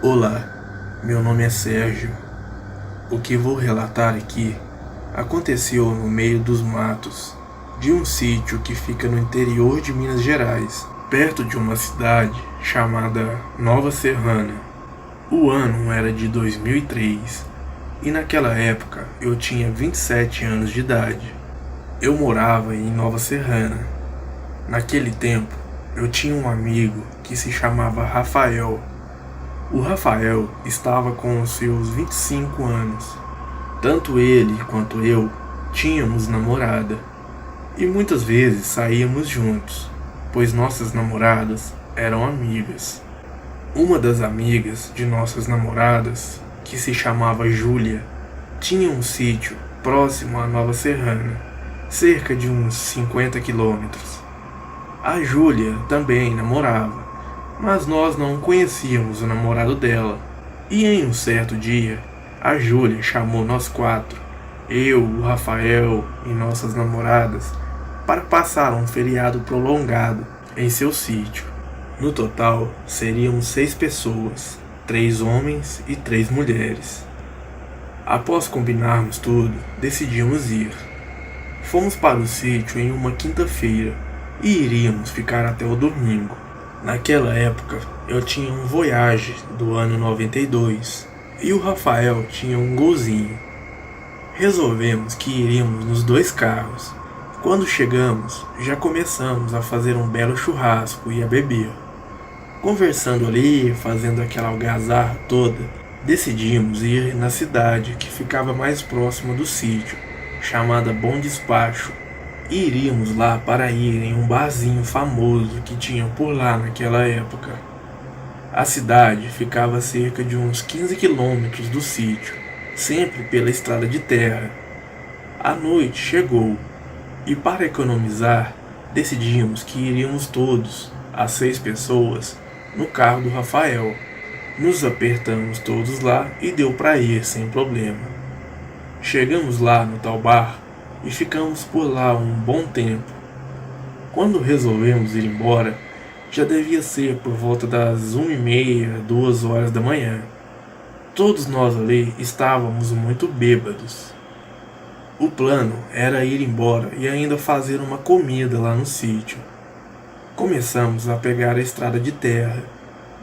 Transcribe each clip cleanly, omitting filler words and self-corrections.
Olá, meu nome é Sérgio. O que vou relatar aqui aconteceu no meio dos matos de um sítio que fica no interior de Minas Gerais, perto de uma cidade chamada Nova Serrana. O ano era de 2003 e naquela época eu tinha 27 anos de idade. Eu morava em Nova Serrana. Naquele tempo eu tinha um amigo que se chamava Rafael. O Rafael estava com os seus 25 anos. Tanto ele quanto eu tínhamos namorada e muitas vezes saíamos juntos, pois nossas namoradas eram amigas. Uma das amigas de nossas namoradas, que se chamava Júlia, tinha um sítio próximo à Nova Serrana, cerca de uns 50 quilômetros. A Júlia também namorava, mas nós não conhecíamos o namorado dela. E em um certo dia, a Júlia chamou nós quatro, eu, o Rafael e nossas namoradas, para passar um feriado prolongado em seu sítio. No total, seríamos 6 pessoas, 3 homens e 3 mulheres. Após combinarmos tudo, decidimos ir. Fomos para o sítio em uma quinta-feira e iríamos ficar até o domingo. Naquela época, eu tinha um Voyage do ano 92 e o Rafael tinha um Golzinho. Resolvemos que iríamos nos 2 carros. Quando chegamos, já começamos a fazer um belo churrasco e a beber. Conversando ali, fazendo aquela algazarra toda, decidimos ir na cidade que ficava mais próxima do sítio, chamada Bom Despacho. E iríamos lá para ir em um barzinho famoso que tinha por lá naquela época. A cidade ficava a cerca de uns 15 quilômetros do sítio, sempre pela estrada de terra. A noite chegou e, para economizar, decidimos que iríamos todos, as 6 pessoas, no carro do Rafael. Nos apertamos todos lá e deu para ir sem problema. Chegamos lá no tal bar e ficamos por lá um bom tempo. Quando resolvemos ir embora, já devia ser por volta das 1h30, 2 horas da manhã. Todos nós ali estávamos muito bêbados. O plano era ir embora e ainda fazer uma comida lá no sítio. Começamos a pegar a estrada de terra.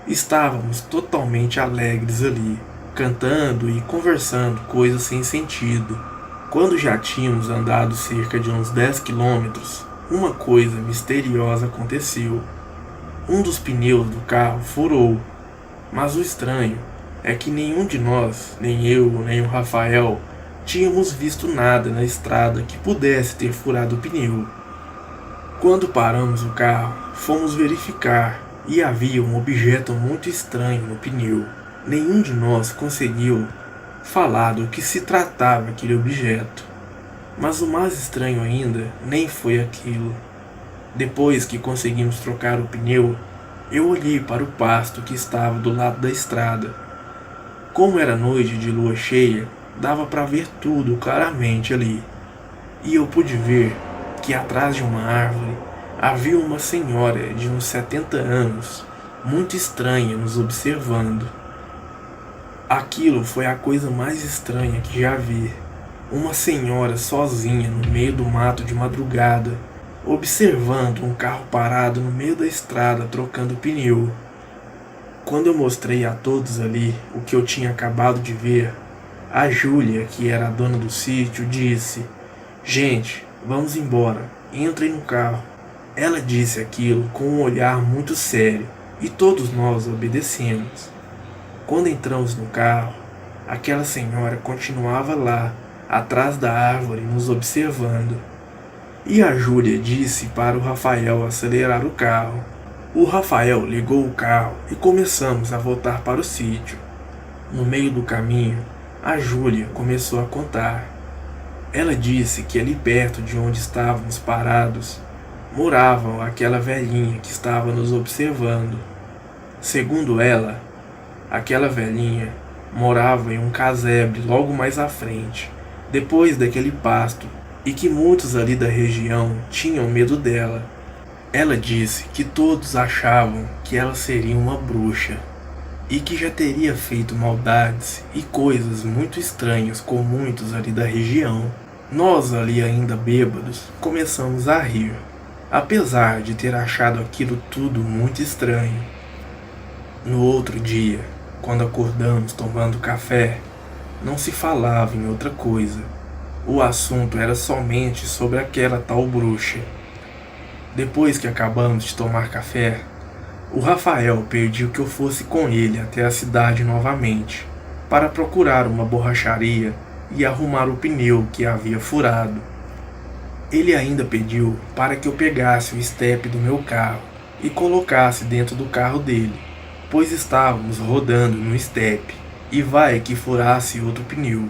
Estávamos totalmente alegres ali, cantando e conversando coisas sem sentido. Quando já tínhamos andado cerca de uns 10 quilômetros, uma coisa misteriosa aconteceu. Um dos pneus do carro furou, mas o estranho é que nenhum de nós, nem eu nem o Rafael, tínhamos visto nada na estrada que pudesse ter furado o pneu. Quando paramos o carro, fomos verificar e havia um objeto muito estranho no pneu. Nenhum de nós conseguiu falar do que se tratava aquele objeto. Mas o mais estranho ainda nem foi aquilo. Depois que conseguimos trocar o pneu, eu olhei para o pasto que estava do lado da estrada. Como era noite de lua cheia, dava para ver tudo claramente ali. E eu pude ver que atrás de uma árvore havia uma senhora de uns 70 anos, muito estranha, nos observando. Aquilo foi a coisa mais estranha que já vi. Uma senhora sozinha no meio do mato de madrugada, observando um carro parado no meio da estrada trocando pneu. Quando eu mostrei a todos ali o que eu tinha acabado de ver, a Júlia, que era a dona do sítio, disse: "Gente, vamos embora, entrem no carro." Ela disse aquilo com um olhar muito sério e todos nós obedecemos. Quando entramos no carro, aquela senhora continuava lá, atrás da árvore, nos observando. E a Júlia disse para o Rafael acelerar o carro. O Rafael ligou o carro e começamos a voltar para o sítio. No meio do caminho, a Júlia começou a contar. Ela disse que ali perto de onde estávamos parados, morava aquela velhinha que estava nos observando. Segundo ela, aquela velhinha morava em um casebre logo mais à frente, depois daquele pasto, e que muitos ali da região tinham medo dela. Ela disse que todos achavam que ela seria uma bruxa, e que já teria feito maldades e coisas muito estranhas com muitos ali da região. Nós ali ainda bêbados começamos a rir, apesar de ter achado aquilo tudo muito estranho. No outro dia, quando acordamos tomando café, não se falava em outra coisa. O assunto era somente sobre aquela tal bruxa. Depois que acabamos de tomar café, o Rafael pediu que eu fosse com ele até a cidade novamente, para procurar uma borracharia e arrumar o pneu que havia furado. Ele ainda pediu para que eu pegasse o estepe do meu carro e colocasse dentro do carro dele, pois estávamos rodando no estepe e vai que furasse outro pneu.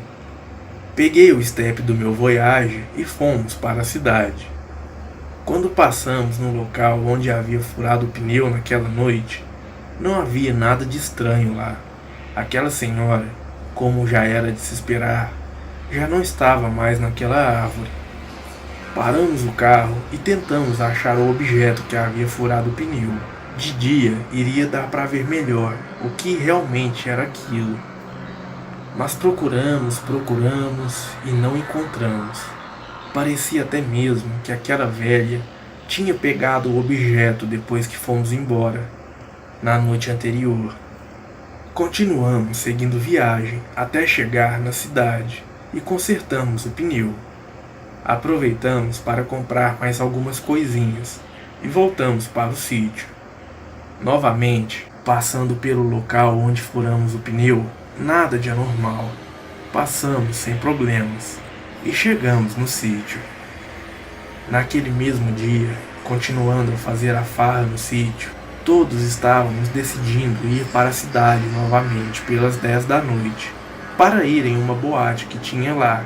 Peguei o estepe do meu Voyage e fomos para a cidade. Quando passamos no local onde havia furado o pneu naquela noite, não havia nada de estranho lá. Aquela senhora, como já era de se esperar, já não estava mais naquela árvore. Paramos o carro e tentamos achar o objeto que havia furado o pneu. De dia iria dar para ver melhor o que realmente era aquilo. Mas procuramos e não encontramos. Parecia até mesmo que aquela velha tinha pegado o objeto depois que fomos embora, na noite anterior. Continuamos seguindo viagem até chegar na cidade e consertamos o pneu. Aproveitamos para comprar mais algumas coisinhas e voltamos para o sítio. Novamente, passando pelo local onde furamos o pneu, nada de anormal. Passamos sem problemas e chegamos no sítio. Naquele mesmo dia, continuando a fazer a farra no sítio, todos estávamos decidindo ir para a cidade novamente pelas 10 da noite, para ir em uma boate que tinha lá,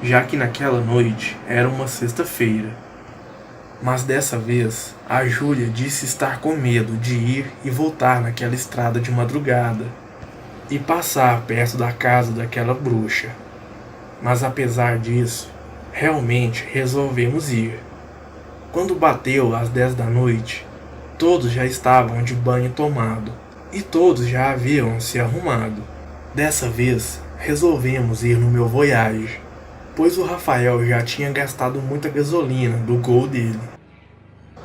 já que naquela noite era uma sexta-feira. Mas dessa vez, a Júlia disse estar com medo de ir e voltar naquela estrada de madrugada e passar perto da casa daquela bruxa. Mas apesar disso, realmente resolvemos ir. Quando bateu às 10 da noite, todos já estavam de banho tomado e todos já haviam se arrumado. Dessa vez, resolvemos ir no meu Voyage, pois o Rafael já tinha gastado muita gasolina do Gol dele.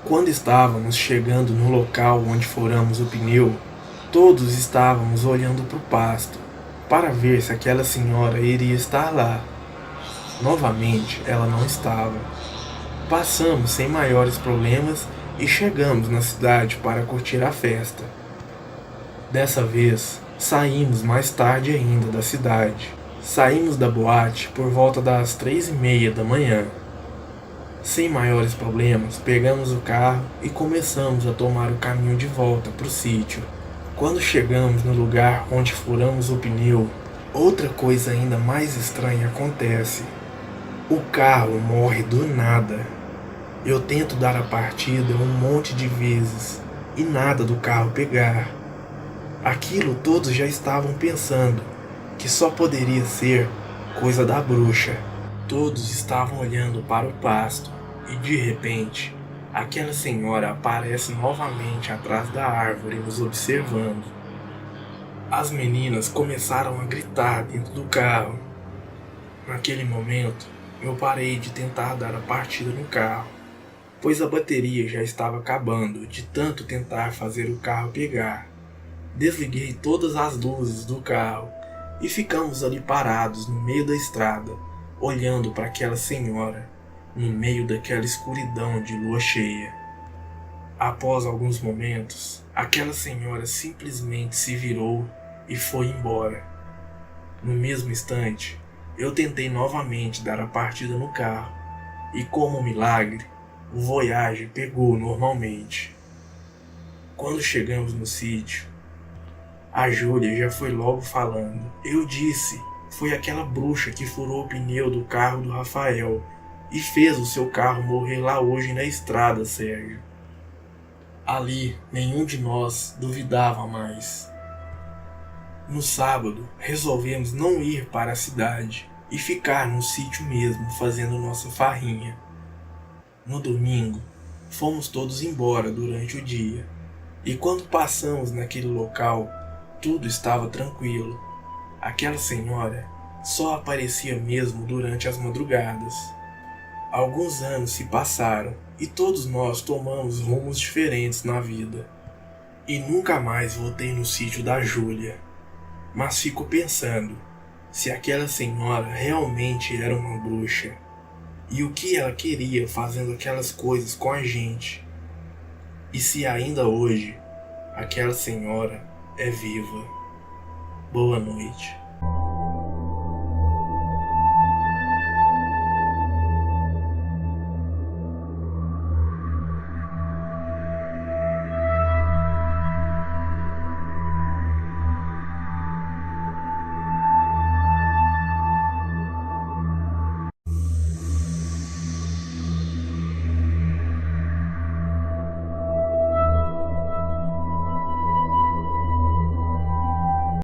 Quando estávamos chegando no local onde furamos o pneu, todos estávamos olhando para o pasto, para ver se aquela senhora iria estar lá. Novamente, ela não estava. Passamos sem maiores problemas e chegamos na cidade para curtir a festa. Dessa vez, saímos mais tarde ainda da cidade. Saímos da boate por volta das 3:30 da manhã. Sem maiores problemas, pegamos o carro e começamos a tomar o caminho de volta para o sítio. Quando chegamos no lugar onde furamos o pneu, outra coisa ainda mais estranha acontece. O carro morre do nada. Eu tento dar a partida um monte de vezes e nada do carro pegar. Aquilo todos já estavam pensando que só poderia ser coisa da bruxa. Todos estavam olhando para o pasto e de repente aquela senhora aparece novamente atrás da árvore nos observando. As meninas começaram a gritar dentro do carro. Naquele momento, eu parei de tentar dar a partida no carro, pois a bateria já estava acabando de tanto tentar fazer o carro pegar. Desliguei todas as luzes do carro e ficamos ali parados no meio da estrada, olhando para aquela senhora, no meio daquela escuridão de lua cheia. Após alguns momentos, aquela senhora simplesmente se virou e foi embora. No mesmo instante, eu tentei novamente dar a partida no carro, e como um milagre, o Voyage pegou normalmente. Quando chegamos no sítio, a Júlia já foi logo falando. Eu disse, foi aquela bruxa que furou o pneu do carro do Rafael e fez o seu carro morrer lá hoje na estrada, Sérgio. Ali, nenhum de nós duvidava mais. No sábado, resolvemos não ir para a cidade e ficar no sítio mesmo, fazendo nossa farrinha. No domingo, fomos todos embora durante o dia, e quando passamos naquele local, tudo estava tranquilo. Aquela senhora só aparecia mesmo durante as madrugadas. Alguns anos se passaram e todos nós tomamos rumos diferentes na vida. E nunca mais voltei no sítio da Júlia. Mas fico pensando se aquela senhora realmente era uma bruxa. E o que ela queria fazendo aquelas coisas com a gente. E se ainda hoje aquela senhora é viva. Boa noite.